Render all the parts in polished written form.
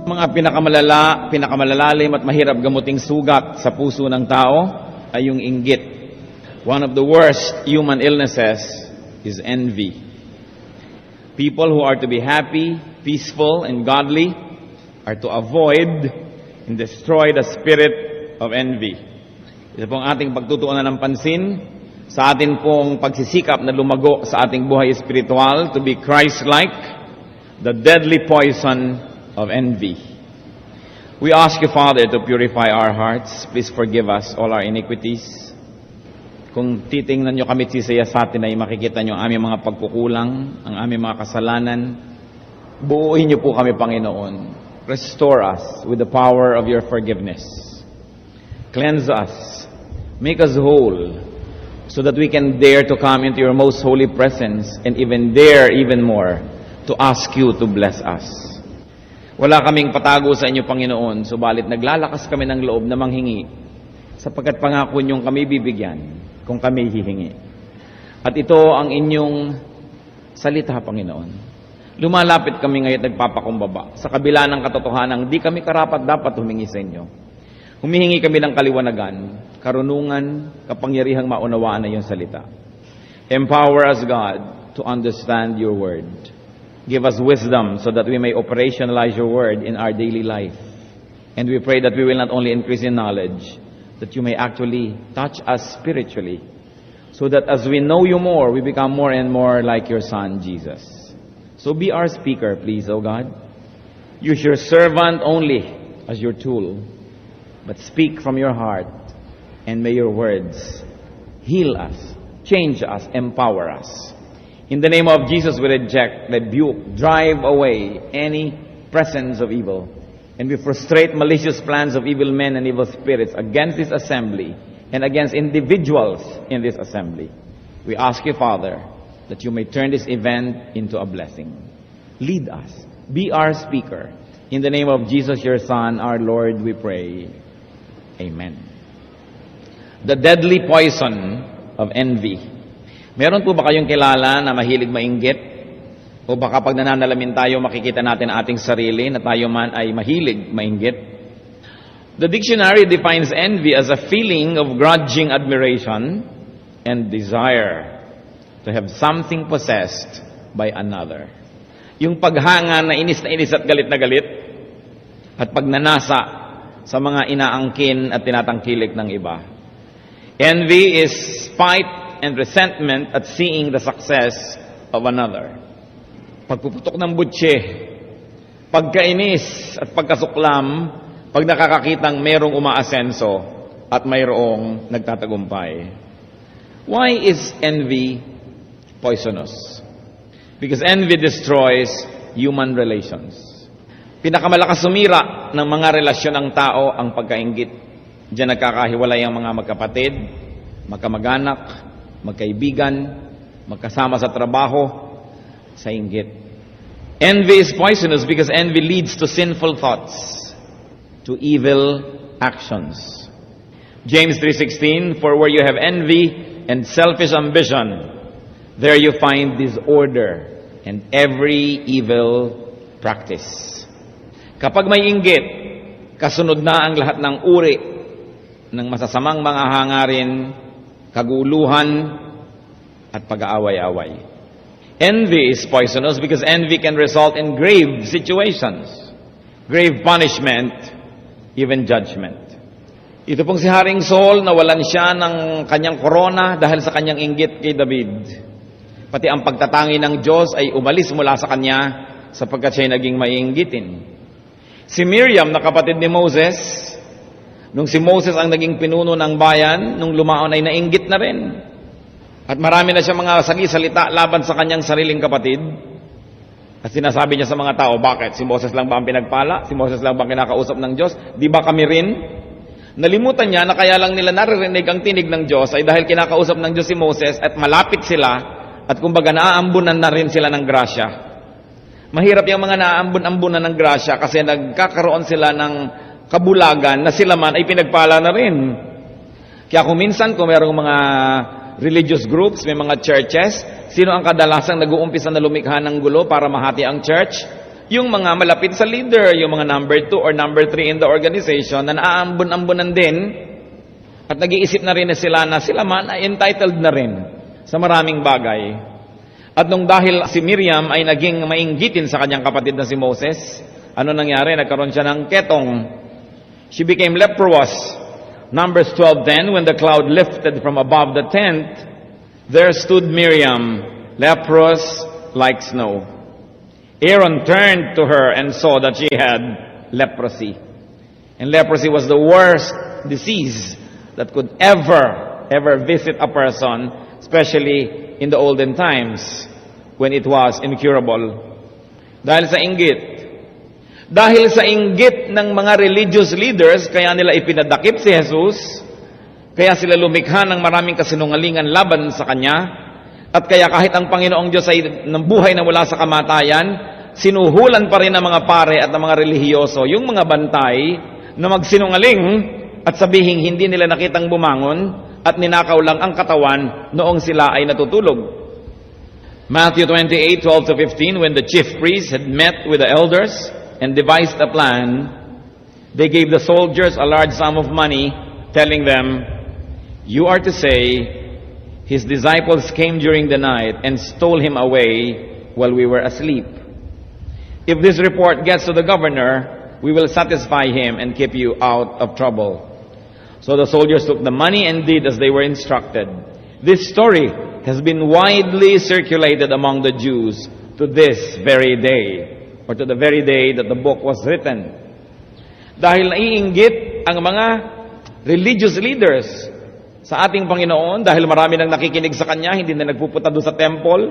Mga pinakamalalalim at mahirap gamuting sugat sa puso ng tao ay yung inggit. One of the worst human illnesses is envy. People who are to be happy, peaceful, and godly are to avoid and destroy the spirit of envy. Ito pong ating pagtutuunan ng pansin sa atin pong pagsisikap na lumago sa ating buhay espiritual to be Christ-like, the deadly poison of envy. We ask you, Father, to purify our hearts. Please forgive us all our iniquities. Kung titingnan nyo kami sisaya sa atin ay makikita nyo ang aming mga pagkukulang, ang aming mga kasalanan. Buuin nyo po kami, Panginoon. Restore us with the power of your forgiveness. Cleanse us. Make us whole so that we can dare to come into your most holy presence and even dare even more to ask you to bless us. Wala kaming patago sa inyo, Panginoon, subalit naglalakas kami ng loob na manghingi sapagkat pangako niyong kami bibigyan kung kami hihingi. At ito ang inyong salita, Panginoon. Lumalapit kami ngayon at nagpapakumbaba sa kabila ng katotohanan, di kami karapat dapat humingi sa inyo. Humihingi kami ng kaliwanagan, karunungan, kapangyarihang maunawaan na iyong salita. Empower us, God, to understand your word. Give us wisdom so that we may operationalize your word in our daily life. And we pray that we will not only increase in knowledge, that you may actually touch us spiritually, so that as we know you more, we become more and more like your Son, Jesus. So be our speaker, please, O God. Use your servant only as your tool, but speak from your heart, and may your words heal us, change us, empower us. In the name of Jesus, we reject, rebuke, drive away any presence of evil. And we frustrate malicious plans of evil men and evil spirits against this assembly and against individuals in this assembly. We ask you, Father, that you may turn this event into a blessing. Lead us. Be our speaker. In the name of Jesus, your Son, our Lord, we pray. Amen. The deadly poison of envy. Meron po ba kayong kilala na mahilig mainggit? O baka pag nananalamin tayo, makikita natin ating sarili na tayo man ay mahilig mainggit? The dictionary defines envy as a feeling of grudging admiration and desire to have something possessed by another. Yung paghanga na inis at galit na galit at pagnanasa sa mga inaangkin at tinatangkilik ng iba. Envy is spite and resentment at seeing the success of another. Pagpuputok ng butse, pagkainis at pagkasuklam, pag nakakakitang mayroong umaasenso at mayroong nagtatagumpay. Why is envy poisonous? Because envy destroys human relations. Pinakamalakas sumira ng mga relasyon ng tao ang pagkainggit. Diyan nagkakahiwalay ang mga magkapatid, magkamag-anak, magkaibigan, magkasama sa trabaho, sa inggit. Envy is poisonous because envy leads to sinful thoughts, to evil actions. James 3:16, for where you have envy and selfish ambition, there you find disorder and every evil practice. Kapag may inggit, kasunod na ang lahat ng uri ng masasamang mga hangarin, kaguluhan, at pag-aaway-away. Envy is poisonous because envy can result in grave situations, grave punishment, even judgment. Ito pong si Haring Saul, nawalan siya ng kanyang korona dahil sa kanyang inggit kay David. Pati ang pagtatangi ng Diyos ay umalis mula sa kanya sapagkat siya naging maiinggitin. Si Miriam, na kapatid ni Moses, nung si Moses ang naging pinuno ng bayan, nung lumaon ay nainggit na rin. At marami na siya mga salita laban sa kanyang sariling kapatid. At sinasabi niya sa mga tao, bakit? Si Moses lang ba ang pinagpala? Si Moses lang ba ang kinakausap ng Diyos? Di ba kami rin? Nalimutan niya na kaya lang nila naririnig ang tinig ng Diyos ay dahil kinakausap ng Diyos si Moses at malapit sila at kumbaga naaambunan na rin sila ng grasya. Mahirap yung mga naaambun-ambunan ng grasya kasi nagkakaroon sila ng kabulagan na sila man ay pinagpala na rin. Kaya kung minsan, kung mayroong mga religious groups, may mga churches, sino ang kadalasang nag-uumpisa na lumikha ng gulo para mahati ang church? Yung mga malapit sa leader, yung mga number 2 or number 3 in the organization na naaambon-ambonan din at nag-iisip na rin na sila man ay entitled na rin sa maraming bagay. At nung dahil si Miriam ay naging mainggitin sa kanyang kapatid na si Moses, ano nangyari? Nagkaroon siya ng ketong. She became leprous. Numbers 12:10, when the cloud lifted from above the tent, there stood Miriam, leprous like snow. Aaron turned to her and saw that she had leprosy. And leprosy was the worst disease that could ever visit a person, especially in the olden times when it was incurable. Dahil sa inggit. Dahil sa inggit ng mga religious leaders, kaya nila ipinadakip si Jesus, kaya sila lumikha ng maraming kasinungalingan laban sa Kanya, at kaya kahit ang Panginoong Diyos ay nabuhay na mula sa kamatayan, sinuhulan pa rin ng mga pare at ng mga relihiyoso yung mga bantay na magsinungaling at sabihing hindi nila nakitang bumangon at ninakaw lang ang katawan noong sila ay natutulog. Matthew 28:12-15, when the chief priests had met with the elders and devised a plan, they gave the soldiers a large sum of money, telling them, "You are to say, His disciples came during the night and stole him away while we were asleep. If this report gets to the governor, we will satisfy him and keep you out of trouble." So the soldiers took the money and did as they were instructed. This story has been widely circulated among the Jews to this very day, or to the very day that the book was written. Dahil naiinggit ang mga religious leaders sa ating Panginoon, dahil marami nang nakikinig sa Kanya, hindi na nagpupunta doon sa temple.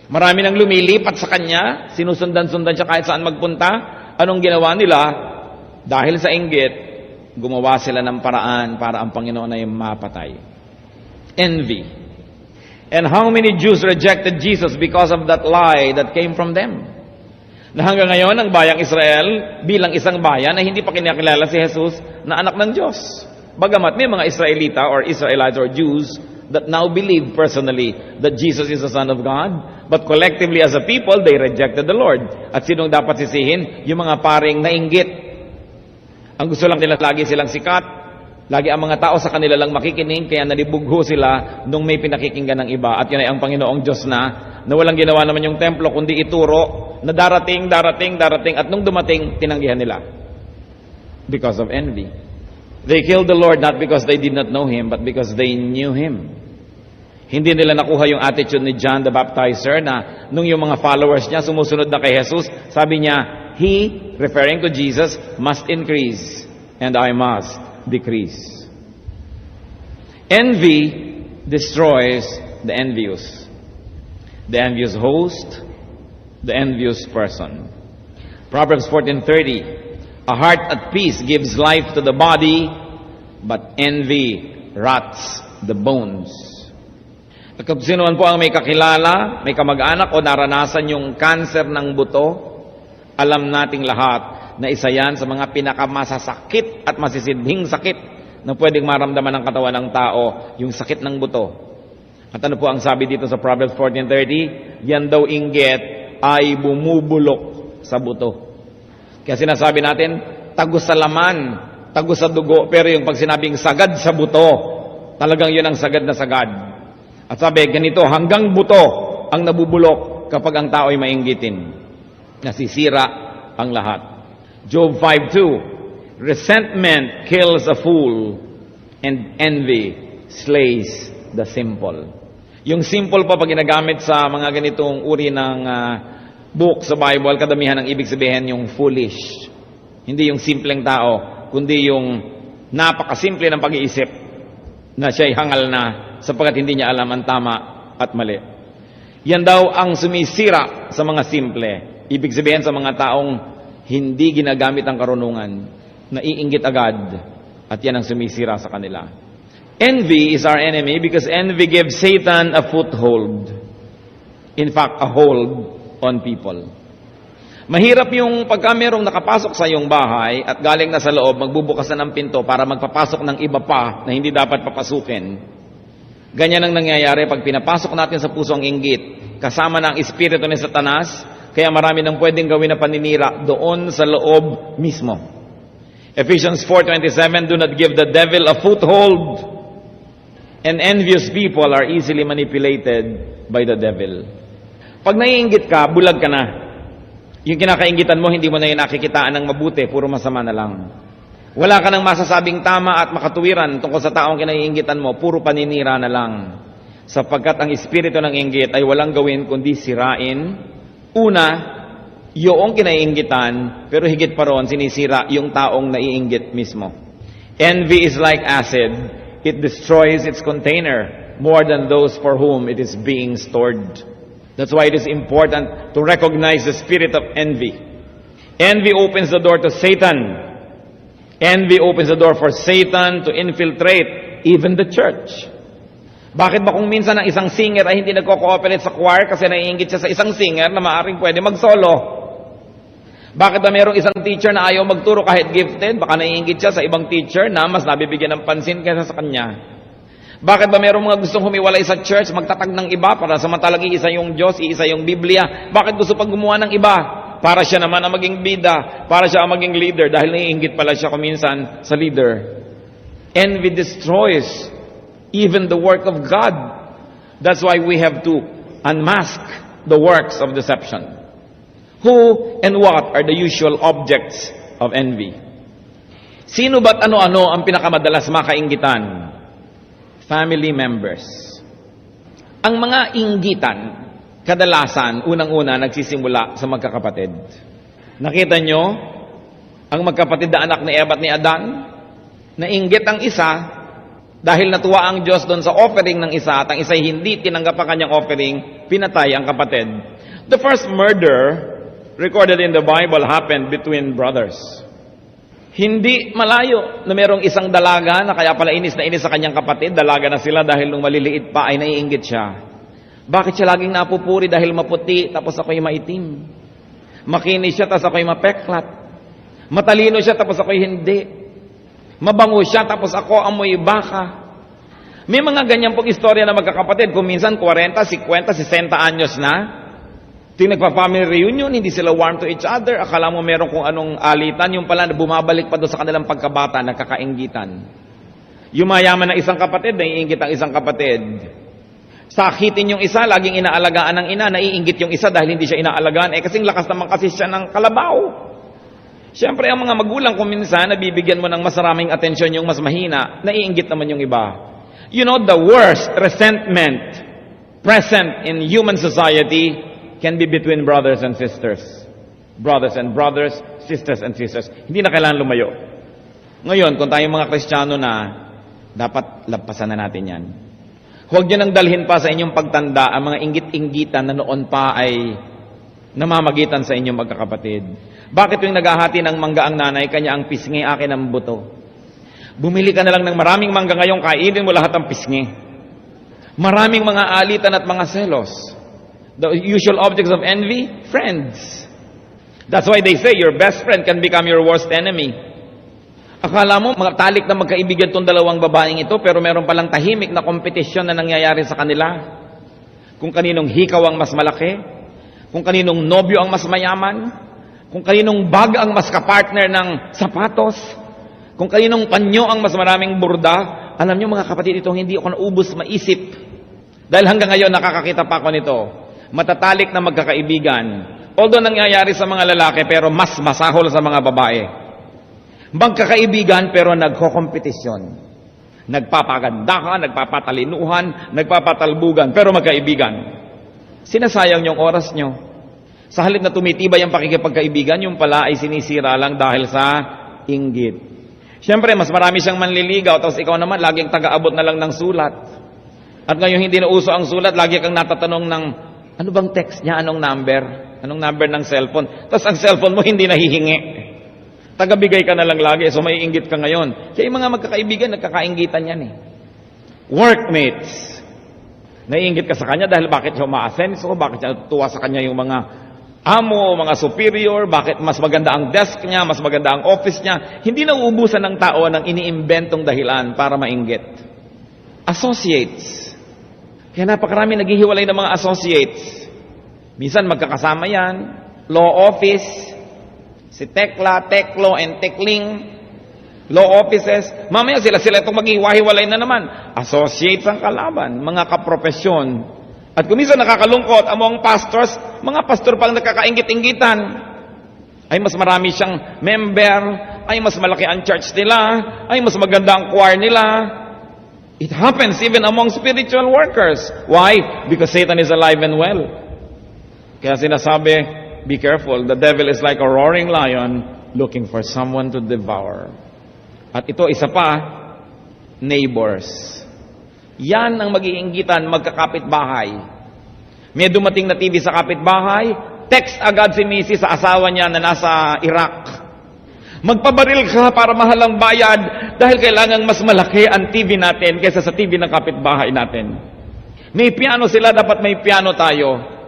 Marami nang lumilipat sa Kanya, sinusundan-sundan siya kahit saan magpunta. Anong ginawa nila? Dahil sa inggit, gumawa sila ng paraan para ang Panginoon ay mapatay. Envy. And how many Jews rejected Jesus because of that lie that came from them? Na hanggang ngayon, ang bayang Israel, bilang isang bayan, ay hindi pa kinakilala si Jesus na anak ng Diyos. Bagamat may mga Israelita or Israelites or Jews that now believe personally that Jesus is the Son of God, but collectively as a people, they rejected the Lord. At sinong dapat sisihin? Yung mga paring nainggit. Ang gusto lang nila, lagi silang sikat, lagi ang mga tao sa kanila lang makikinig, kaya nalibugho sila nung may pinakikinggan ng iba. At yun ay ang Panginoong Diyos na walang ginawa naman yung templo, kundi ituro na darating, at nung dumating, tinanggihan nila. Because of envy. They killed the Lord not because they did not know Him, but because they knew Him. Hindi nila nakuha yung attitude ni John the Baptizer na nung yung mga followers niya sumusunod na kay Jesus, sabi niya, He, referring to Jesus, must increase and I must decrease. Envy destroys the envious. The envious host, the envious person. Proverbs 14:30, a heart at peace gives life to the body, but envy rots the bones. At kung sino man po ang may kakilala, may kamag-anak o naranasan yung cancer ng buto, alam nating lahat na isa yan sa mga pinakamasasakit at masisidhing sakit na pwedeng maramdaman ng katawan ng tao, yung sakit ng buto. At ano po ang sabi dito sa Proverbs 14:30? Yan daw inggit ay bumubulok sa buto. Kaya sinasabi natin, tagos sa laman, tagos sa dugo, pero yung pag sinabing sagad sa buto, talagang yun ang sagad na sagad. At sabi, ganito, hanggang buto ang nabubulok kapag ang tao ay mainggitin. Nasisira ang lahat. Job 5:2, resentment kills a fool and envy slays the simple. Yung simple pa pag ginagamit sa mga ganitong uri ng book sa Bible, kadamihan ang ibig sabihin yung foolish. Hindi yung simpleng tao, kundi yung napakasimple ng pag-iisip na siya'y hangal na sapagkat hindi niya alam ang tama at mali. Yan daw ang sumisira sa mga simple. Ibig sabihin sa mga taong hindi ginagamit ang karunungan, naiinggit agad, at yan ang sumisira sa kanila. Envy is our enemy because envy gives Satan a foothold. In fact, a hold on people. Mahirap yung pagka merong nakapasok sa iyong bahay at galing na sa loob, magbubukas na ng pinto para magpapasok ng iba pa na hindi dapat papasukin. Ganyan ang nangyayari pag pinapasok natin sa puso ang inggit, kasama ng espiritu ni Satanas, Kaya marami nang pwedeng gawin na paninira doon sa loob mismo. Ephesians 4:27, do not give the devil a foothold. And envious people are easily manipulated by the devil. Pag naiinggit ka, bulag ka na. Yung kinakainggitan mo, hindi mo na yung nakikitaan ng mabuti, puro masama na lang. Wala ka nang masasabing tama at makatuwiran tungkol sa taong kinaiinggitan mo, puro paninira na lang. Sapagkat ang espiritu ng inggit ay walang gawin kundi sirain. Una, yung kinaiinggitan, pero higit pa roon, sinisira yung taong naiinggit mismo. Envy is like acid. It destroys its container more than those for whom it is being stored. That's why it is important to recognize the spirit of envy. Envy opens the door to Satan. Envy opens the door for Satan to infiltrate even the church. Bakit ba kung minsan ang isang singer ay hindi nagko-cooperate sa choir kasi naiinggit siya sa isang singer na maaaring pwede mag-solo? Bakit ba mayroong isang teacher na ayaw magturo kahit gifted? Baka naiinggit siya sa ibang teacher na mas nabibigyan ng pansin kaysa sa kanya. Bakit ba mayroong mga gustong humiwalay sa church, magtatag ng iba para samantalang iisa yung Diyos, iisa yung Biblia? Bakit gusto pag gumawa ng iba? Para siya naman ang maging bida, para siya ang maging leader dahil naiinggit pala siya kuminsan sa leader. Envy destroys even the work of God. That's why we have to unmask the works of deception. Who and what are the usual objects of envy? Sino ba't ano-ano ang pinakamadalas makainggitan? Family members. Ang mga inggitan, kadalasan, unang-una, nagsisimula sa magkakapatid. Nakita nyo, ang magkapatid na anak ni Eva at ni Adan, nainggit ang isa, dahil natuwa ang Diyos doon sa offering ng isa at ang isa hindi tinanggap ang kanyang offering, pinatay ang kapatid. The first murder recorded in the Bible happened between brothers. Hindi malayo na merong isang dalaga na kaya pala inis na inis sa kanyang kapatid. Dalaga na sila dahil nung maliliit pa ay naiinggit siya. Bakit siya laging napupuri dahil maputi tapos ako'y maitim? Makinis siya tapos ako'y mapeklat. Matalino siya tapos ako'y hindi. Mabango siya, tapos ako amoy baka. May mga ganyan pong istorya na magkakapatid. Kung minsan 40, 50, 60 anyos na. Ting nagpa-family reunion, hindi sila warm to each other. Akala mo meron kung anong alitan. Yung pala, bumabalik pa doon sa kanilang pagkabata, nagkakainggitan. Yung mayaman ng isang kapatid, naiinggit ang isang kapatid. Sakitin yung isa, laging inaalagaan ng ina. Naiinggit yung isa dahil hindi siya inaalagaan. Kasing lakas naman kasi siya ng kalabaw. Siyempre, ang mga magulang kung minsan, nabibigyan mo ng mas maraming atensyon yung mas mahina, naiinggit naman yung iba. You know, the worst resentment present in human society can be between brothers and sisters. Brothers and brothers, sisters and sisters. Hindi na kailangan lumayo. Ngayon, kung tayong mga Kristiyano na, dapat lampasan na natin yan. Huwag nyo nang dalhin pa sa inyong pagtanda ang mga inggit-inggitan na noon pa ay namamagitan sa inyong magkakapatid. Bakit yung naghahati ng mangga ang nanay, kanya ang pisngi, akin ang buto? Bumili ka na lang ng maraming mangga ngayon, kainin mo lahat ang pisngi. Maraming mga alitan at mga selos. The usual objects of envy, friends. That's why they say your best friend can become your worst enemy. Akala mo, mga talik na magkaibigan itong dalawang babaeng ito, pero meron palang tahimik na kompetisyon na nangyayari sa kanila. Kung kaninong hikaw ang mas malaki, kung kaninong nobyo ang mas mayaman, kung kaninong bag ang mas kapartner ng sapatos, kung kaninong panyo ang mas maraming burda. Alam niyo mga kapatid, ito hindi ako naubos maisip. Dahil hanggang ngayon nakakakita pa ako nito. Matatalik na magkakaibigan. Although nangyayari sa mga lalaki, pero mas masahol sa mga babae. Magkakaibigan pero nagkokompetisyon. Nagpapagandahan, nagpapatalinuhan, nagpapatalbugan, pero magkaibigan. Sinasayang yung oras nyo. Sa halip na tumitibay ang pakikipagkaibigan, yung pala ay sinisira lang dahil sa inggit. Siyempre, mas marami siyang manliligaw, tapos ikaw naman, laging taga-abot na lang ng sulat. At ngayon hindi na uso ang sulat, lagi kang natatanong ng, ano bang text niya, anong number? Anong number ng cellphone? Tapos ang cellphone mo hindi nahihingi. Tagabigay ka na lang lagi, so may inggit ka ngayon. Kaya yung mga magkakaibigan, nagkakainggitan yan eh. Workmates. Naiinggit ka sa kanya dahil bakit siya umaasenso, bakit siya tuwa sa kanya yung mga amo, mga superior, bakit mas maganda ang desk niya, mas maganda ang office niya. Hindi na uubusan ng tao ng iniimbentong dahilan para mainggit. Associates. Kaya napakarami naghihiwalay ng mga associates. Minsan magkakasama yan, law office, si Tekla, Teklo, and Tekling, law offices. Mamaya sila itong maghiwa-hiwalay na naman. Associates ang kalaban, mga kaprofesyon. At kung minsan nakakalungkot, among pastors, mga pastor pang nakakaingit-inggitan. Ay mas marami siyang member, ay mas malaki ang church nila, ay mas maganda ang choir nila. It happens even among spiritual workers. Why? Because Satan is alive and well. Kaya sinasabi, be careful, the devil is like a roaring lion looking for someone to devour. At ito, isa pa, neighbors. Yan ang mag-iinggitan, magkakapit-bahay. May dumating na TV sa kapitbahay, text agad si Mrs. sa asawa niya na nasa Iraq. Magpabaril ka para mahal ang bayad dahil kailangan mas malaki ang TV natin kaysa sa TV ng kapitbahay natin. May piano sila, dapat may piano tayo.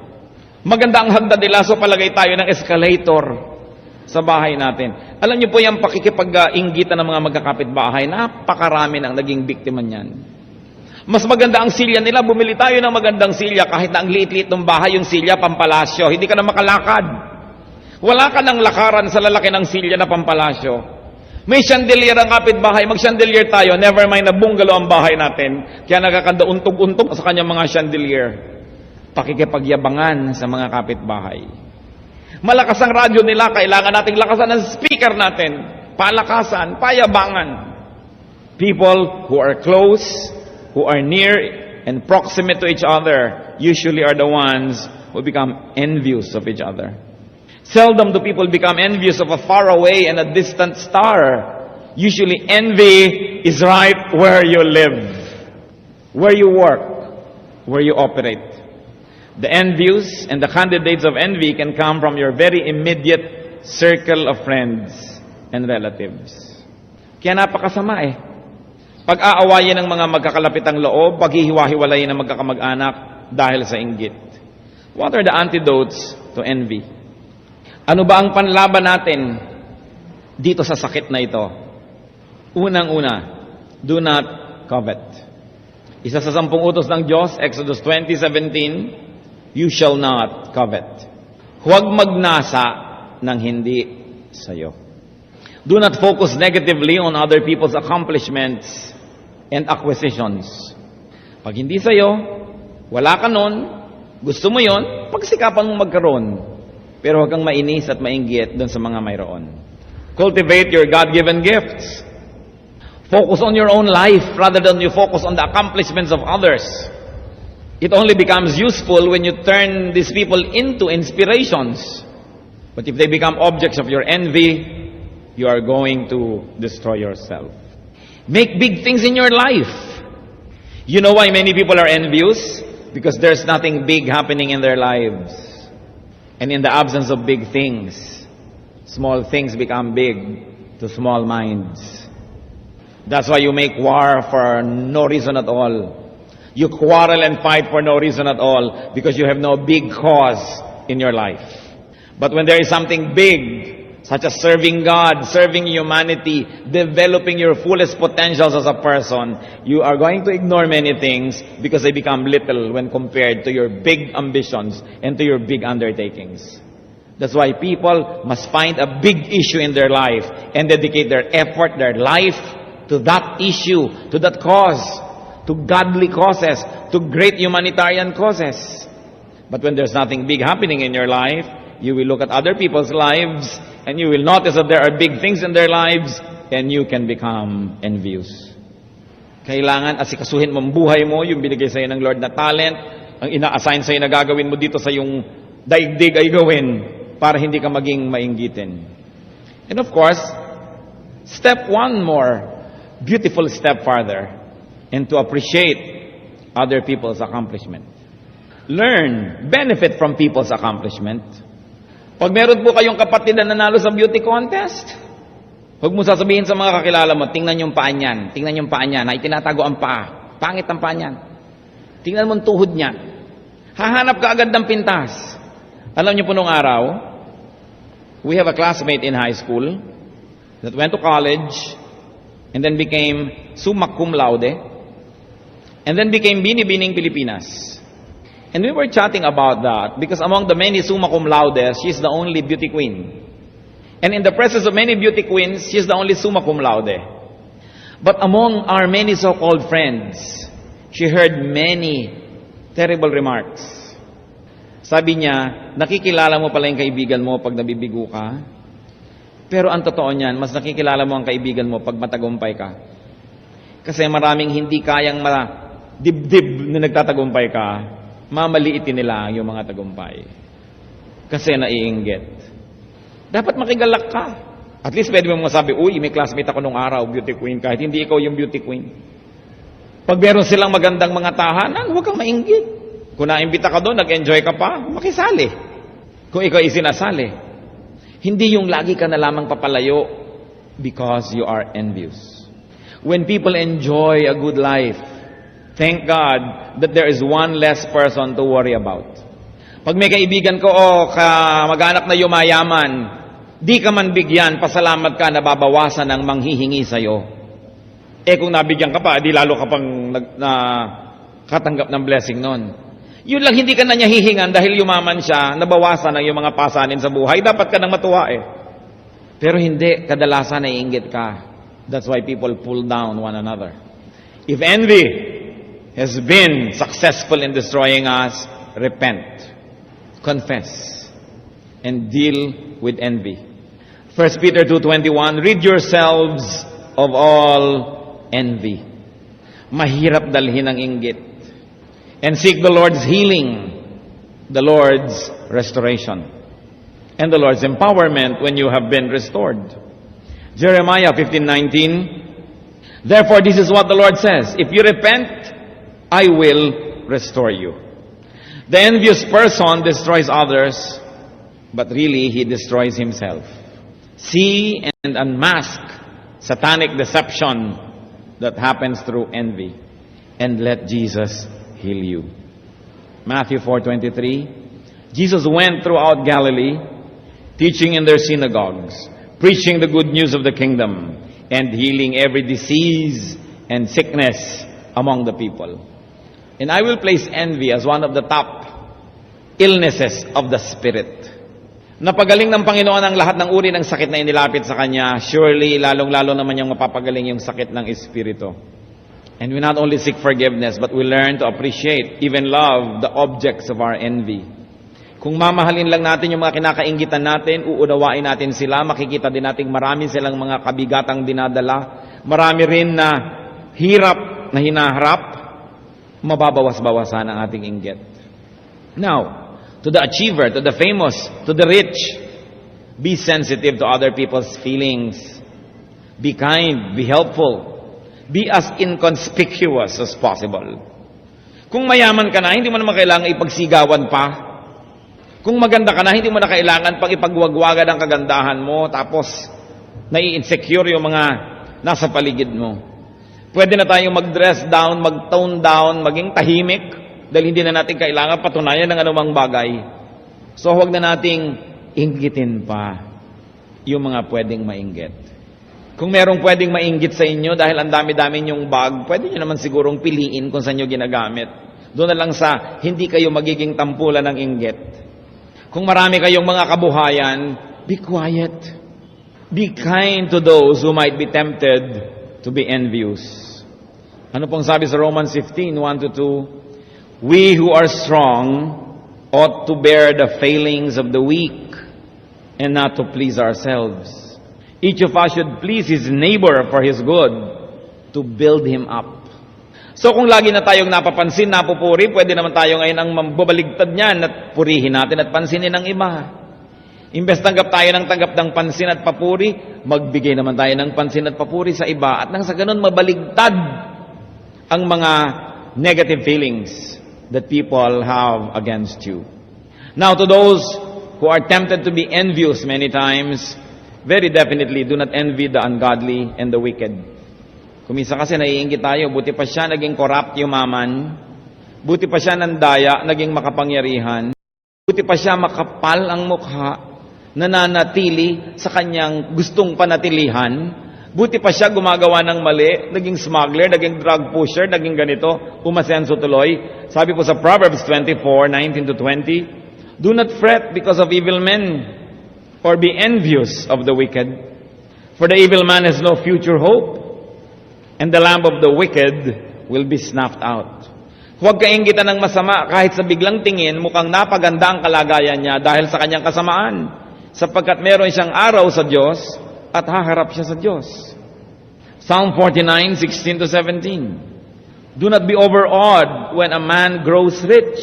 Maganda ang hagdan nila, so palagay tayo ng escalator sa bahay natin. Alam niyo po yung pakikipag-inggitan ng mga magkakapitbahay, napakarami ng naging biktima niyan. Mas maganda ang silya nila, bumili tayo ng magandang silya kahit na ang liit-liit ng bahay, yung silya pampalasyo. Hindi ka na makalakad. Wala ka ng lakaran sa lalaki ng silya na pampalasyo. May chandelier ang kapitbahay, mag-chandelier tayo, never mind na bungalow ang bahay natin. Kaya nagkakanda untog-untog sa kanyang mga chandelier. Pakikipagyabangan sa mga kapitbahay. Malakas ang radyo nila, kailangan nating lakasan ang speaker natin. Palakasan, payabangan. People who are close, who are near and proximate to each other, usually are the ones who become envious of each other. Seldom do people become envious of a faraway and a distant star. Usually envy is right where you live, where you work, where you operate. The envious and the candidates of envy can come from your very immediate circle of friends and relatives. Kaya napakasama Pag-aawayin ng mga magkakalapitang loob, paghihiwa-hiwalayin ng magkakamag-anak dahil sa inggit. What are the antidotes to envy? Ano ba ang panlaban natin dito sa sakit na ito? Unang-una, do not covet. Isa sa 10 utos ng Diyos, Exodus 20:17, you shall not covet. Huwag magnasa ng hindi sa'yo. Do not focus negatively on other people's accomplishments and acquisitions. Pag hindi sa'yo, wala ka nun, gusto mo yon, pagsikapan mong magkaroon. Pero huwag kang mainis at mainggit doon sa mga mayroon. Cultivate your God-given gifts. Focus on your own life rather than you focus on the accomplishments of others. It only becomes useful when you turn these people into inspirations. But if they become objects of your envy, you are going to destroy yourself. Make big things in your life. You know why many people are envious? Because there's nothing big happening in their lives. And in the absence of big things, small things become big to small minds. That's why you make war for no reason at all. You quarrel and fight for no reason at all because you have no big cause in your life. But when there is something big, such as serving God, serving humanity, developing your fullest potentials as a person, you are going to ignore many things because they become little when compared to your big ambitions and to your big undertakings. That's why people must find a big issue in their life and dedicate their effort, their life to that issue, to that cause, to godly causes, to great humanitarian causes. But when there's nothing big happening in your life, you will look at other people's lives and you will notice that there are big things in their lives and you can become envious. Kailangan asikasuhin mo ang buhay mo, yung binigay sa'yo ng Lord na talent, ang ina-assign sa'yo na gagawin mo dito sa yung daigdig ay gawin para hindi ka maging mainggitin. And of course, step one more, beautiful step farther, and to appreciate other people's accomplishment. Learn, benefit from people's accomplishment. Pag meron po kayong kapatid na nanalo sa beauty contest, huwag mo sasabihin sa mga kakilala mo, tingnan yung paa niyan, tingnan yung paa niyan, ay tinatago ang paa, pangit ang paa niyan. Tingnan mo ang tuhod niyan. Hahanap ka agad ng pintas. Alam niyo po nung araw, we have a classmate in high school that went to college and then became summa cum laude and then became Binibining Pilipinas. And we were chatting about that because among the many summa cum laude, she's the only beauty queen. And in the presence of many beauty queens, she's the only summa cum laude. But among our many so-called friends, she heard many terrible remarks. Sabi niya, nakikilala mo pala yung kaibigan mo pag nabibigo ka. Pero ang totoo niyan, mas nakikilala mo ang kaibigan mo pag matagumpay ka. Kasi maraming hindi kayang dibdib na nagtatagumpay ka, mamaliitin nila yung mga tagumpay. Kasi naiinggit. Dapat makigalak ka. At least pwede mo masabi, uy, may classmate ako nung araw, beauty queen, kahit hindi ikaw yung beauty queen. Pag meron silang magandang mga tahanan, huwag kang mainggit. Kung naimbita ka doon, nag-enjoy ka pa, makisali. Kung ikaw isinasali. Hindi yung lagi ka na lamang papalayo because you are envious. When people enjoy a good life, thank God that there is one less person to worry about. Pag may kaibigan ko, mag-anak na yumayaman, di ka man bigyan, pasalamat ka, nababawasan ng manghihingi sa'yo. Kung nabigyan ka pa, di lalo ka pang katanggap ng blessing nun. Yun lang, hindi ka na niya hihingan dahil yumaman siya, nabawasan ang iyong mga pasanin sa buhay. Dapat ka nang matuwa Pero hindi, kadalasan naiinggit ka. That's why people pull down one another. If envy has been successful in destroying us, repent, confess, and deal with envy. 1 Peter 2:21, rid yourselves of all envy. Mahirap dalhin ang inggit. And seek the Lord's healing, the Lord's restoration, and the Lord's empowerment when you have been restored. Jeremiah 15:19, therefore this is what the Lord says, if you repent, I will restore you. The envious person destroys others, but really he destroys himself. See and unmask satanic deception that happens through envy, and let Jesus heal you. Matthew 4:23, Jesus went throughout Galilee, teaching in their synagogues, preaching the good news of the kingdom, and healing every disease and sickness among the people. And I will place envy as one of the top illnesses of the spirit. Napagaling ng Panginoon ang lahat ng uri ng sakit na inilapit sa Kanya. Surely, lalong-lalo naman yung mapapagaling yung sakit ng Espiritu. And we not only seek forgiveness, but we learn to appreciate, even love, the objects of our envy. Kung mamahalin lang natin yung mga kinakainggitan natin, uunawain natin sila, makikita din natin marami silang mga kabigatang dinadala, marami rin na hirap na hinaharap, mababawas-bawasan ang ating inggit. Now, to the achiever, to the famous, to the rich, be sensitive to other people's feelings. Be kind, be helpful. Be as inconspicuous as possible. Kung mayaman ka na, hindi mo naman kailangan ipagsigawan pa. Kung maganda ka na, hindi mo na kailangan pang ipagwagwagan ang kagandahan mo, tapos nai-insecure yung mga nasa paligid mo. Pwede na tayong mag-dress down, mag-tone down, maging tahimik, dahil hindi na natin kailangan patunayan ng anumang bagay. So huwag na nating inggitin pa yung mga pwedeng mainggit. Kung merong pwedeng mainggit sa inyo dahil ang dami-dami nyong bag, pwede nyo naman sigurong piliin kung saan nyo ginagamit. Doon na lang sa hindi kayo magiging tampulan ng inggit. Kung marami kayong mga kabuhayan, be quiet. Be kind to those who might be tempted to be envious. Ano pong sabi sa Romans 15:1-2? We who are strong ought to bear the failings of the weak and not to please ourselves. Each of us should please his neighbor for his good, to build him up. So kung lagi na tayong napapansin, napupuri, pwede naman tayo ngayon ang mambabaligtad niyan at purihin natin at pansinin ng iba. Imbes tanggap tayo ng tanggap ng pansin at papuri, magbigay naman tayo ng pansin at papuri sa iba. At nang sa ganun, mabaligtad ang mga negative feelings that people have against you. Now, to those who are tempted to be envious many times, very definitely do not envy the ungodly and the wicked. Kumisa kasi naiinggit tayo, buti pa siya naging corrupt yumaman, buti pa siya nandaya, naging makapangyarihan, buti pa siya makapal ang mukha, nananatili sa kanyang gustong panatilihan, Buti pa siya gumagawa ng mali, naging smuggler, naging drug pusher, naging ganito, umasenso tuloy. Sabi po sa Proverbs 24:19-20, "Do not fret because of evil men, or be envious of the wicked. For the evil man has no future hope, and the lamp of the wicked will be snuffed out." Huwag kainggitan ng masama kahit sa biglang tingin mukhang napaganda ang kalagayan niya dahil sa kanyang kasamaan, sapagkat meron siyang araw sa Diyos at haharap siya sa Diyos. Psalm 49:16-17. "Do not be overawed when a man grows rich,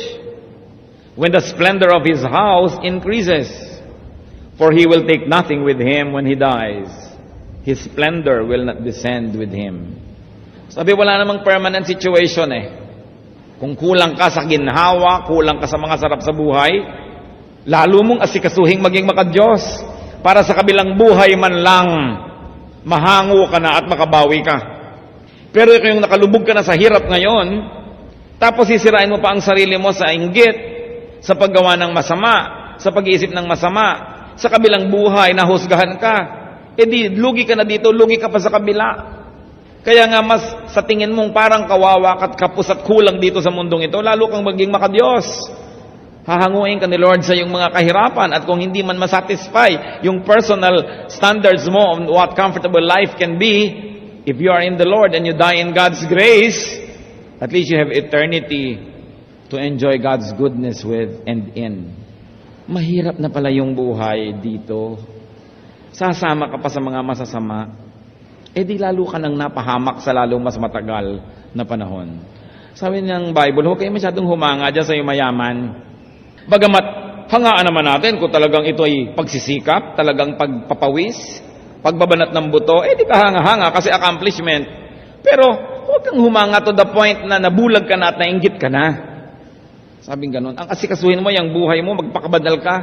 when the splendor of his house increases. For he will take nothing with him when he dies. His splendor will not descend with him." Sabi, wala namang permanent situation eh. Kung kulang ka sa ginhawa, kulang ka sa mga sarap sa buhay, lalo mong asikasuhing maging makadiyos para sa kabilang buhay man lang, mahango ka na at makabawi ka. Pero kung nakalubog ka na sa hirap ngayon, tapos sisirain mo pa ang sarili mo sa inggit, sa paggawa ng masama, sa pag-iisip ng masama, sa kabilang buhay, nahusgahan ka, di lugi ka na dito, lugi ka pa sa kabila. Kaya nga mas sa tingin mong parang kawawa at kapos at kulang dito sa mundong ito, lalo kang maging makadiyos. Hahanguin ka ni Lord sa iyong mga kahirapan, at kung hindi man masatisfy yung personal standards mo on what comfortable life can be, if you are in the Lord and you die in God's grace, at least you have eternity to enjoy God's goodness with and in. Mahirap na pala yung buhay dito. Sasama ka pa sa mga masasama, di lalo ka nang napahamak sa lalo mas matagal na panahon. Sabi ng Bible, huwag kayo masyadong humanga dyan sa iyong mayaman. Bagamat hangaan naman natin kung talagang ito ay pagsisikap, talagang pagpapawis, pagbabanat ng buto, di ka hanga-hanga kasi accomplishment. Pero huwag kang humanga to the point na nabulag ka na at nainggit ka na. Sabing ganun, ang asikasuhin mo yung buhay mo, magpakabadal ka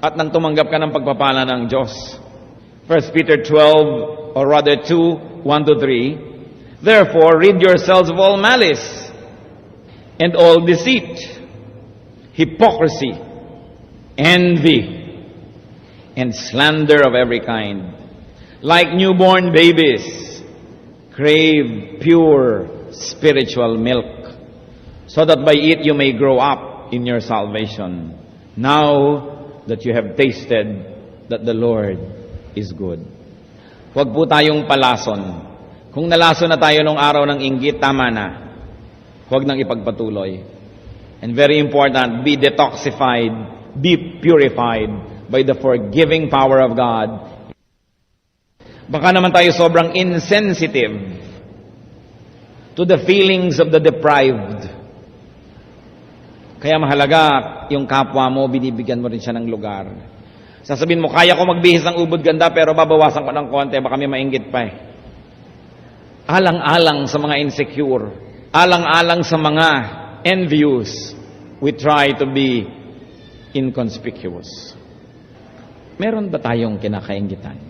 at nang tumanggap ka ng pagpapala ng Diyos. 1 Peter 12, or rather 2:1-3, "Therefore rid yourselves of all malice, and all deceit, hypocrisy, envy, and slander of every kind. Like newborn babies, crave pure spiritual milk, so that by it you may grow up in your salvation, now that you have tasted that the Lord is good." Huwag po tayong palason. Kung nalason na tayo nung araw ng inggit, tama na. Huwag nang ipagpatuloy. And very important, be detoxified, be purified by the forgiving power of God. Baka naman tayo sobrang insensitive to the feelings of the deprived. Kaya mahalaga, yung kapwa mo, binibigyan mo rin siya ng lugar. Sasabihin mo, kaya ko magbihis ng ubod ganda, pero babawasan ko ng konti, baka may mainggit pa eh. Alang-alang sa mga insecure, alang-alang sa mga envious, we try to be inconspicuous. Meron ba tayong kinakainggitan?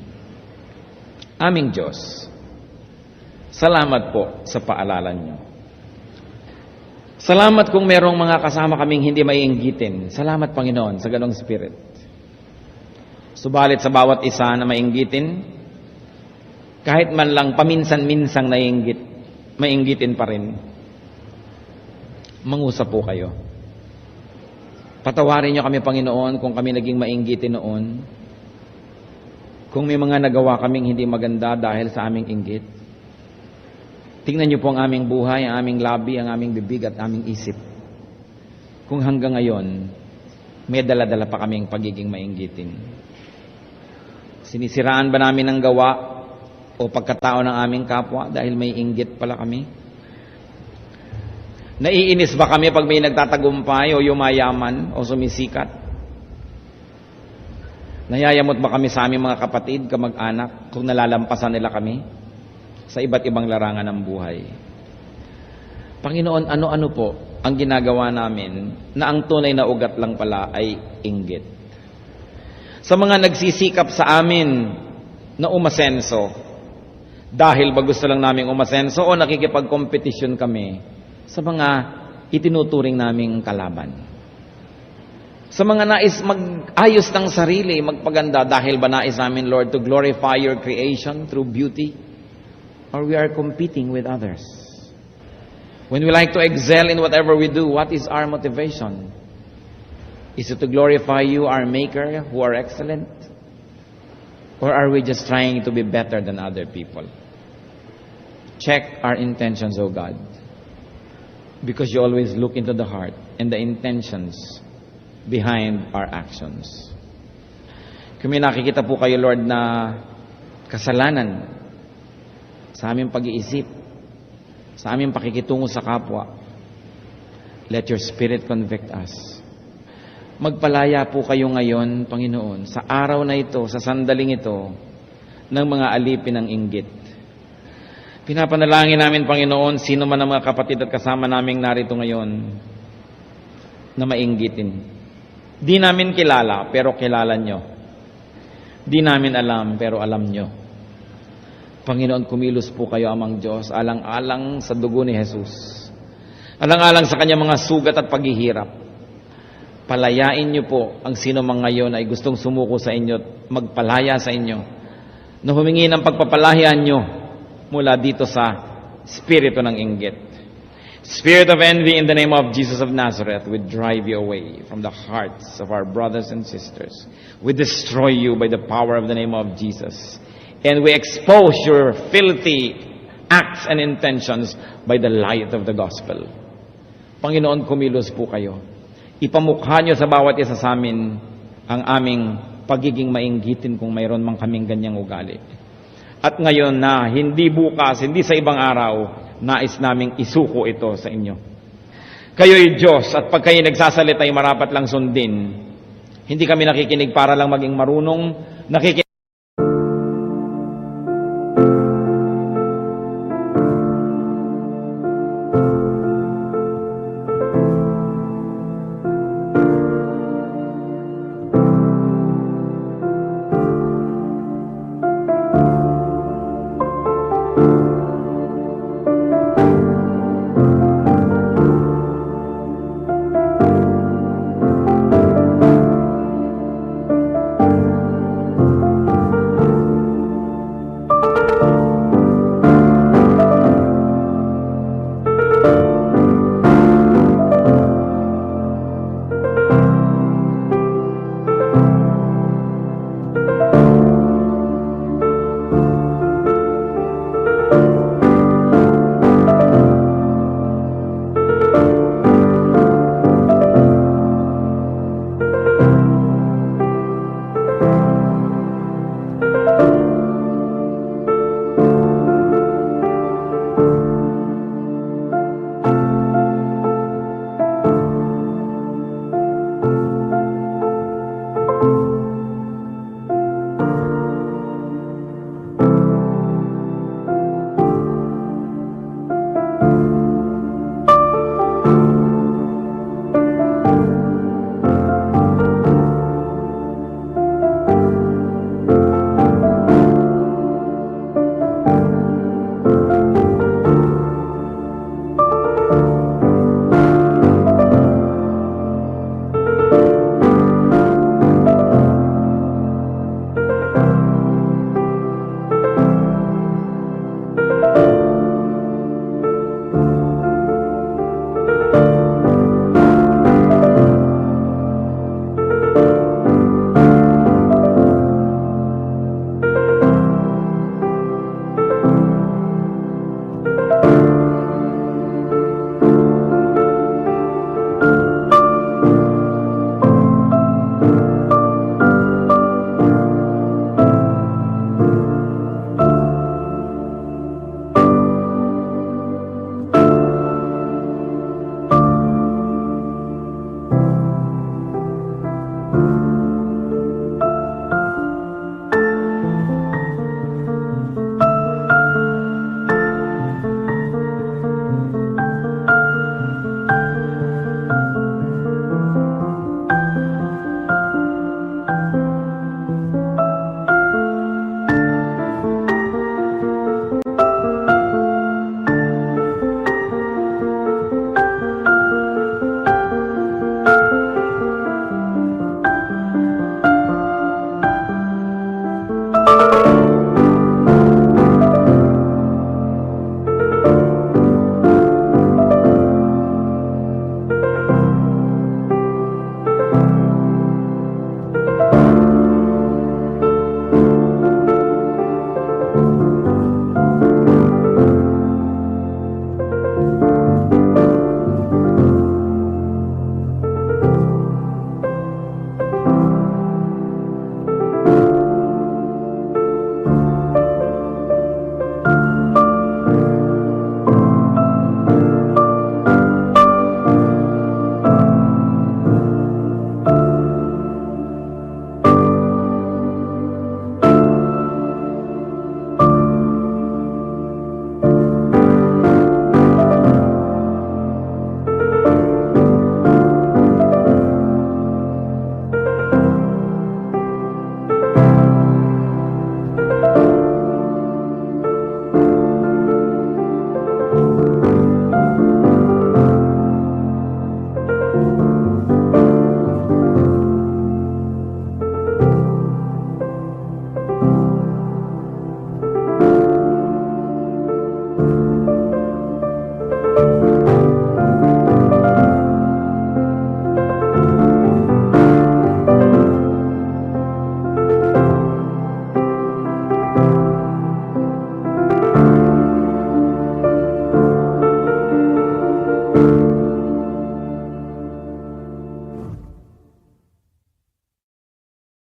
Aming Diyos, salamat po sa paalala niyo. Salamat kung merong mga kasama kaming hindi maiinggitin. Salamat, Panginoon, sa ganong spirit. Subalit sa bawat isa na mainggitin, kahit man lang paminsan-minsang mainggitin pa rin, mangusap po kayo. Patawarin niyo kami, Panginoon, kung kami naging mainggitin noon, kung may mga nagawa kaming hindi maganda dahil sa aming inggit. Tingnan niyo po ang aming buhay, ang aming labi, ang aming bibig at aming isip. Kung hanggang ngayon, may dala-dala pa kaming pagiging mainggitin. Sinisiraan ba namin ang gawa o pagkatao ng aming kapwa dahil may inggit pala kami? Naiinis ba kami pag may nagtatagumpay o yumayaman o sumisikat? Nayayamot ba kami sa aming mga kapatid, kamag-anak, kung nalalampasan nila kami sa iba't ibang larangan ng buhay? Panginoon, ano-ano po ang ginagawa namin na ang tunay na ugat lang pala ay inggit? Sa mga nagsisikap sa amin na umasenso, dahil ba gusto lang naming umasenso o nakikipag-competition kami sa mga itinuturing naming kalaban? Sa mga nais mag-ayos ng sarili, magpaganda, dahil ba nais namin, Lord, to glorify your creation through beauty, or we are competing with others? When we like to excel in whatever we do, what is our motivation? Is it to glorify you, our Maker, who are excellent? Or are we just trying to be better than other people? Check our intentions, O God. Because you always look into the heart and the intentions behind our actions. Kung may nakikita po kayo, Lord, na kasalanan sa aming pag-iisip, sa aming pakikitungo sa kapwa, let your Spirit convict us. Magpalaya po kayo ngayon, Panginoon, sa araw na ito, sa sandaling ito, ng mga alipin ng inggit. Pinapanalangin namin, Panginoon, sino man ang mga kapatid at kasama naming narito ngayon na mainggitin. Di namin kilala, pero kilala nyo. Di namin alam, pero alam nyo. Panginoon, kumilos po kayo, Amang Diyos, alang-alang sa dugo ni Jesus. Alang-alang sa kanyang mga sugat at paghihirap. Palayain nyo po ang sino man ngayon ay gustong sumuko sa inyo at magpalaya sa inyo na humingi ng pagpapalayan nyo mula dito sa spirito ng inggit. Spirit of envy, in the name of Jesus of Nazareth, we drive you away from the hearts of our brothers and sisters. We destroy you by the power of the name of Jesus. And we expose your filthy acts and intentions by the light of the gospel. Panginoon, kumilos po kayo. Ipamukha nyo sa bawat isa sa amin ang aming pagiging mainggitin kung mayroon man kaming ganyang ugali. At ngayon na, hindi bukas, hindi sa ibang araw, nais naming isuko ito sa inyo. Kayo'y Diyos, at pag kayo nagsasalita ay marapat lang sundin. Hindi kami nakikinig para lang maging marunong, nakikinig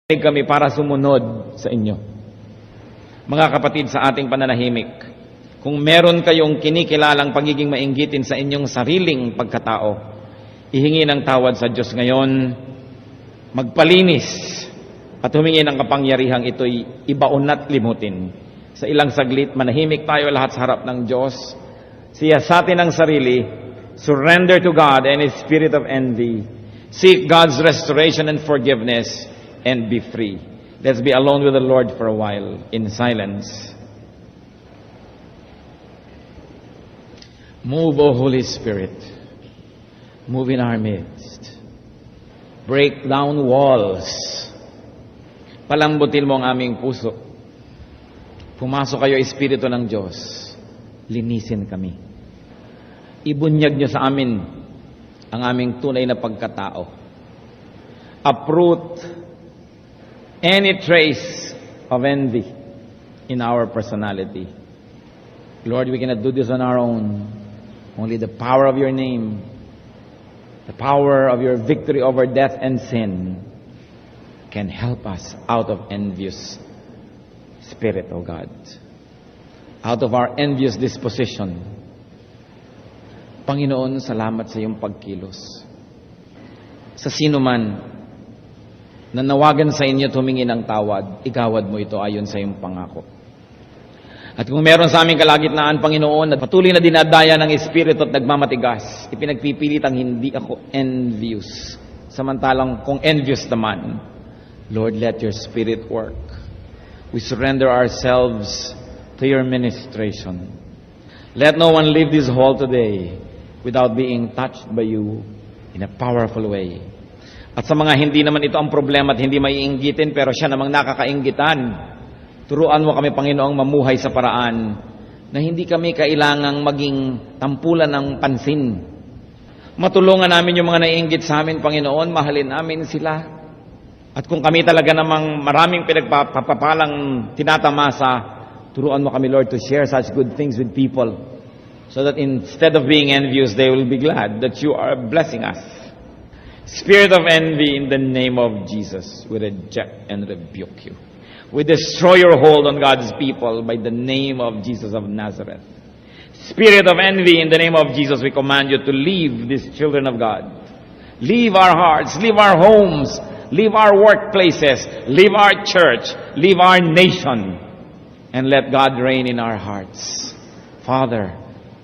kami para sumunod sa inyo. Mga kapatid, sa ating pananahimik, kung meron kayong kinikilalang pagiging mainggitin sa inyong sariling pagkatao, ihingi ng tawad sa Diyos ngayon, magpalinis at humingi ng kapangyarihang ito'y ibaon at limutin. Sa ilang saglit, manahimik tayo lahat sa harap ng Diyos, siyasatin ang sarili, surrender to God and His spirit of envy, seek God's restoration and forgiveness, and be free. Let's be alone with the Lord for a while in silence. Move, O Holy Spirit. Move in our midst. Break down walls. Palambutin mo ang aming puso. Pumasok kayo, Espiritu ng Diyos. Linisin kami. Ibunyag niyo sa amin ang aming tunay na pagkatao. Uproot any trace of envy in our personality. Lord, we cannot do this on our own. Only the power of your name, the power of your victory over death and sin can help us out of envious spirit, O God. Out of our envious disposition. Panginoon, salamat sa iyong pagkilos. Sa sino man na nawagan sa inyo at humingi ng tawad, igawad mo ito ayon sa iyong pangako. At kung meron sa aming kalagitnaan, Panginoon, at patuloy na dinadaya ng Espiritu at nagmamatigas, ipinagpipilit ang hindi ako envious. Samantalang kung envious naman, Lord, let your Spirit work. We surrender ourselves to your ministration. Let no one leave this hall today without being touched by you in a powerful way. At sa mga hindi naman ito ang problema at hindi maiinggitin, pero siya namang nakakainggitan, turuan mo kami, Panginoong, mamuhay sa paraan na hindi kami kailangang maging tampulan ng pansin. Matulungan namin yung mga naiinggit sa amin, Panginoon, mahalin namin sila. At kung kami talaga namang maraming pinagpapalang tinatamasa, turuan mo kami, Lord, to share such good things with people so that instead of being envious, they will be glad that you are blessing us. Spirit of envy, in the name of Jesus, we reject and rebuke you. We destroy your hold on God's people by the name of Jesus of Nazareth. Spirit of envy, in the name of Jesus, we command you to leave these children of God. Leave our hearts, leave our homes, leave our workplaces, leave our church, leave our nation, and let God reign in our hearts. Father,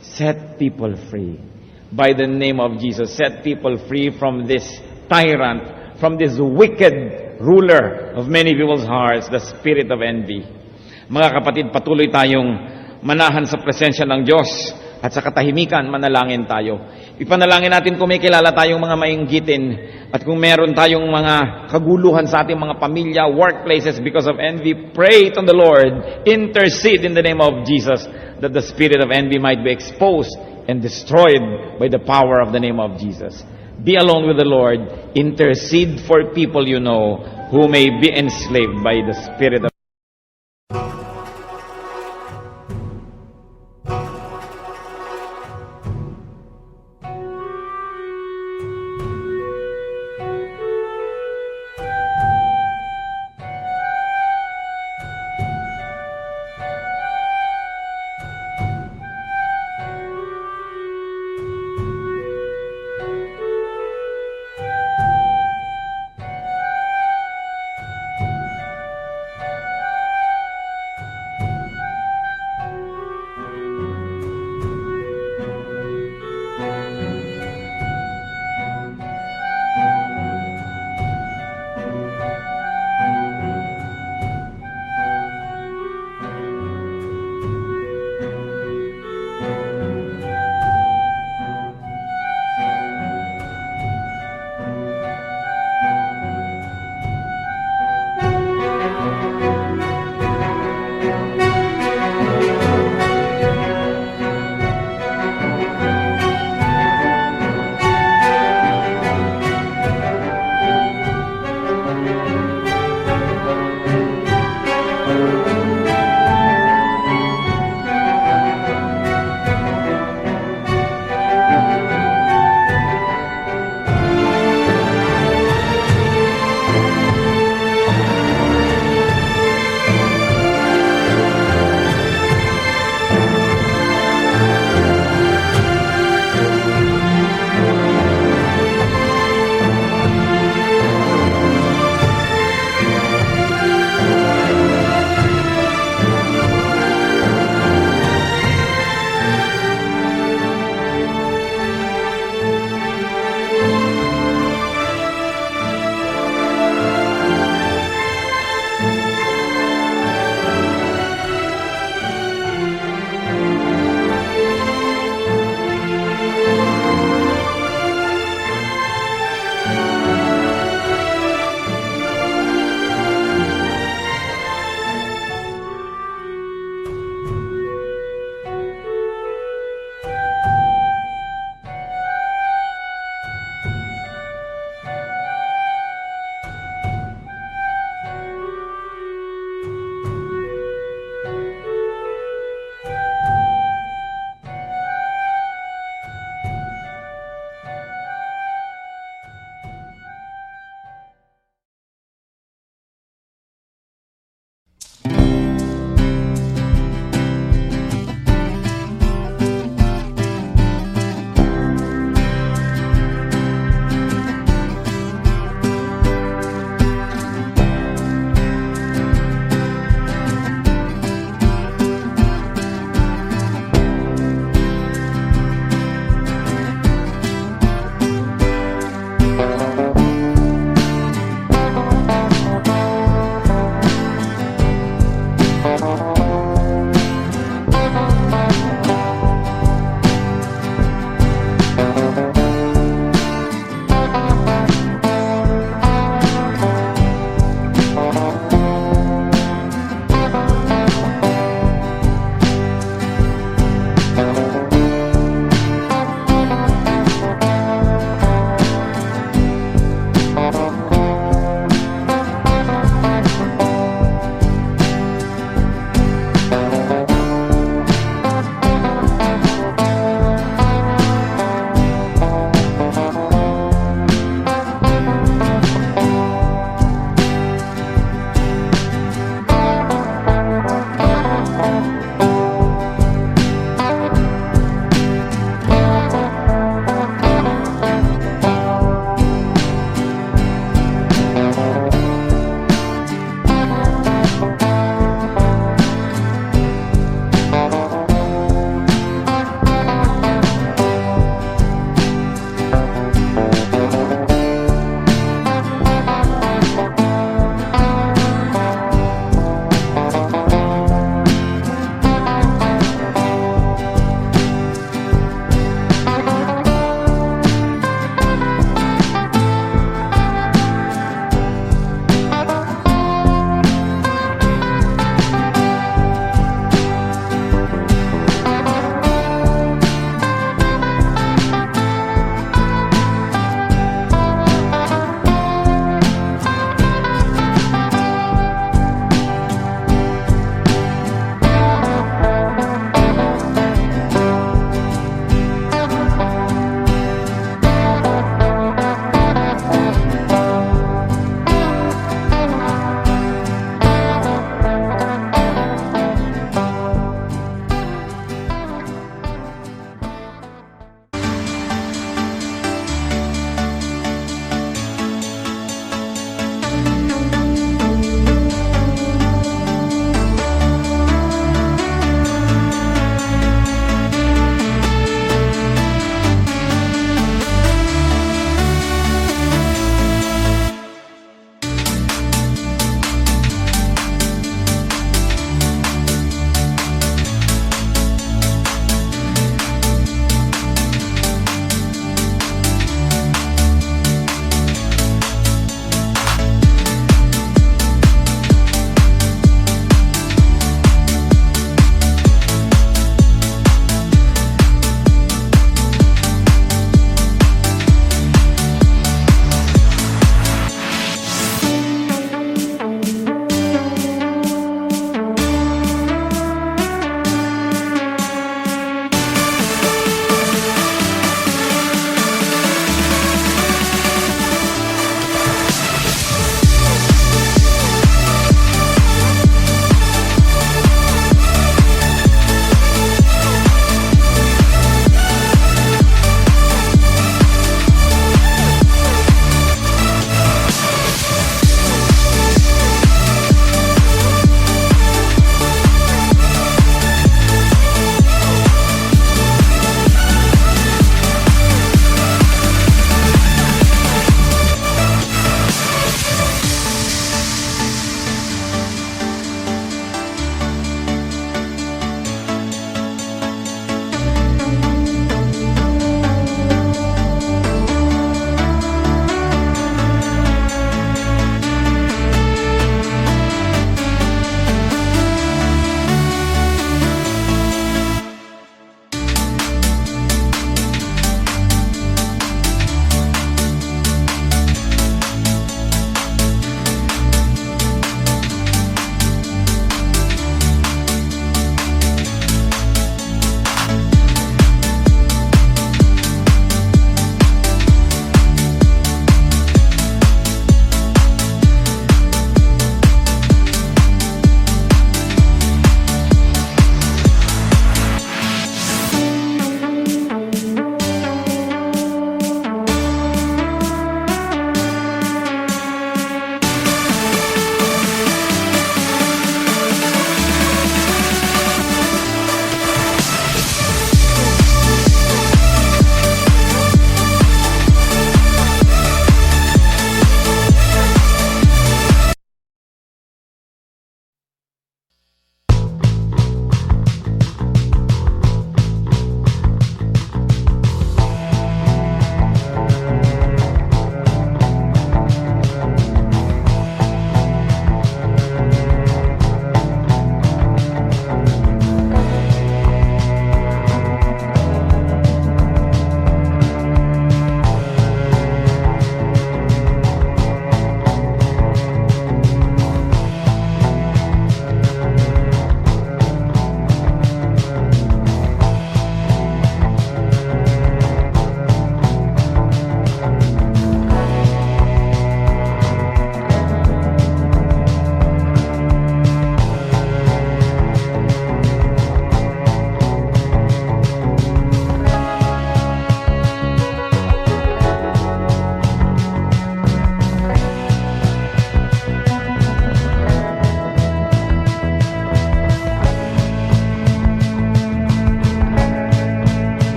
set people free. By the name of Jesus, set people free from this tyrant, from this wicked ruler of many people's hearts, the spirit of envy. Mga kapatid, patuloy tayong manahan sa presensya ng Diyos at sa katahimikan, manalangin tayo. Ipanalangin natin kung may kilala tayong mga mainggitin at kung meron tayong mga kaguluhan sa ating mga pamilya, workplaces because of envy, pray to the Lord, intercede in the name of Jesus that the spirit of envy might be exposed and destroyed by the power of the name of Jesus. Be alone with the Lord. Intercede for people you know who may be enslaved by the spirit of